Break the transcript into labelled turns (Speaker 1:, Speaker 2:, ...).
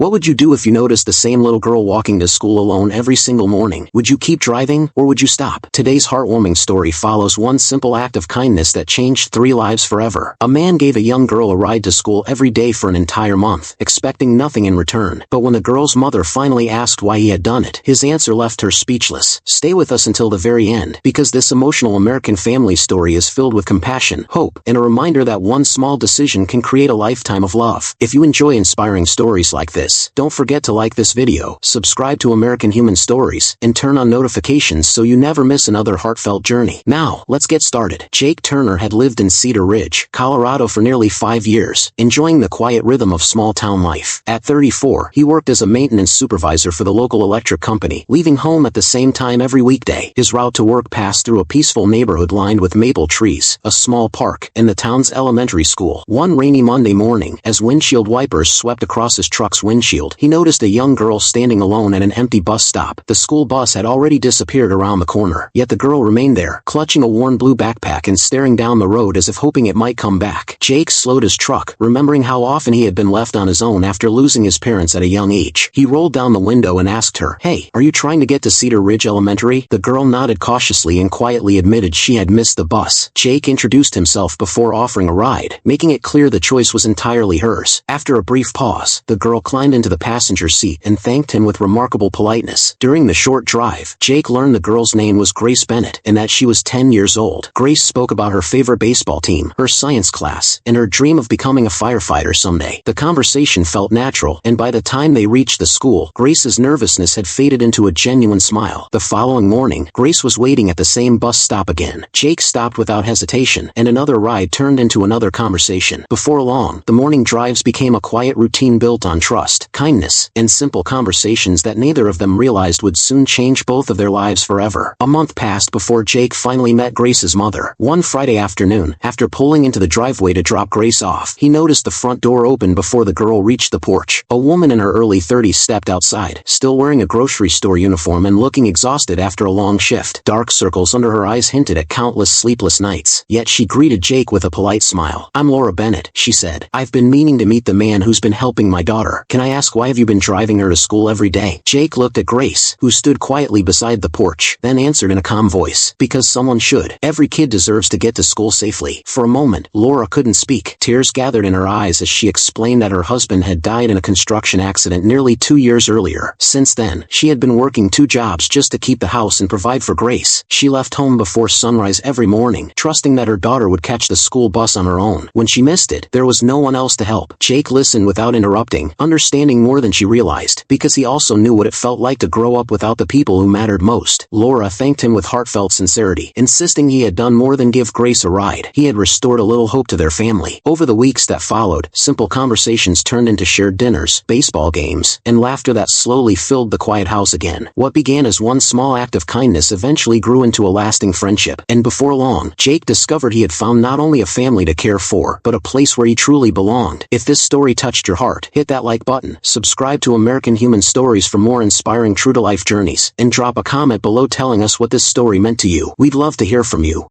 Speaker 1: What would you do if you noticed the same little girl walking to school alone every single morning? Would you keep driving, or would you stop? Today's heartwarming story follows one simple act of kindness that changed 3 lives forever. A man gave a young girl a ride to school every day for an entire month, expecting nothing in return. But when the girl's mother finally asked why he had done it, his answer left her speechless. Stay with us until the very end, because this emotional American family story is filled with compassion, hope, and a reminder that one small decision can create a lifetime of love. If you enjoy inspiring stories like this, don't forget to like this video, subscribe to American Human Stories, and turn on notifications so you never miss another heartfelt journey. Now, let's get started. Jake Turner had lived in Cedar Ridge, Colorado for nearly 5 years, enjoying the quiet rhythm of small-town life. At 34, he worked as a maintenance supervisor for the local electric company, leaving home at the same time every weekday. His route to work passed through a peaceful neighborhood lined with maple trees, a small park, and the town's elementary school. One rainy Monday morning, as windshield wipers swept across his truck's windshield, he noticed a young girl standing alone at an empty bus stop. The school bus had already disappeared around the corner, yet the girl remained there, clutching a worn blue backpack and staring down the road as if hoping it might come back. Jake slowed his truck, remembering how often he had been left on his own after losing his parents at a young age. He rolled down the window and asked her, "Hey, are you trying to get to Cedar Ridge Elementary?" The girl nodded cautiously and quietly admitted she had missed the bus. Jake introduced himself before offering a ride, making it clear the choice was entirely hers. After a brief pause, the girl climbed into the passenger seat and thanked him with remarkable politeness. During the short drive, Jake learned the girl's name was Grace Bennett and that she was 10 years old. Grace spoke about her favorite baseball team, her science class, and her dream of becoming a firefighter someday. The conversation felt natural, and by the time they reached the school, Grace's nervousness had faded into a genuine smile. The following morning, Grace was waiting at the same bus stop again. Jake stopped without hesitation, and another ride turned into another conversation. Before long, the morning drives became a quiet routine built on trust, kindness, and simple conversations that neither of them realized would soon change both of their lives forever. A month passed before Jake finally met Grace's mother. One Friday afternoon, after pulling into the driveway to drop Grace off, he noticed the front door open before the girl reached the porch. A woman in her early 30s stepped outside, still wearing a grocery store uniform and looking exhausted after a long shift. Dark circles under her eyes hinted at countless sleepless nights. Yet she greeted Jake with a polite smile. "I'm Laura Bennett," she said. "I've been meaning to meet the man who's been helping my daughter. Can I ask why have you been driving her to school every day?" Jake looked at Grace, who stood quietly beside the porch, then answered in a calm voice, "Because someone should. Every kid deserves to get to school safely." For a moment, Laura couldn't speak. Tears gathered in her eyes as she explained that her husband had died in a construction accident nearly 2 years earlier. Since then, she had been working 2 jobs just to keep the house and provide for Grace. She left home before sunrise every morning, trusting that her daughter would catch the school bus on her own. When she missed it, there was no one else to help. Jake listened without interrupting, understanding more than she realized, because he also knew what it felt like to grow up without the people who mattered most. Laura thanked him with heartfelt sincerity, insisting he had done more than give Grace a ride. He had restored a little hope to their family. Over the weeks that followed, simple conversations turned into shared dinners, baseball games, and laughter that slowly filled the quiet house again. What began as one small act of kindness eventually grew into a lasting friendship, and before long, Jake discovered he had found not only a family to care for, but a place where he truly belonged. If this story touched your heart, hit that like button, subscribe to American Human Stories for more inspiring true-to-life journeys, and drop a comment below telling us what this story meant to you. We'd love to hear from you.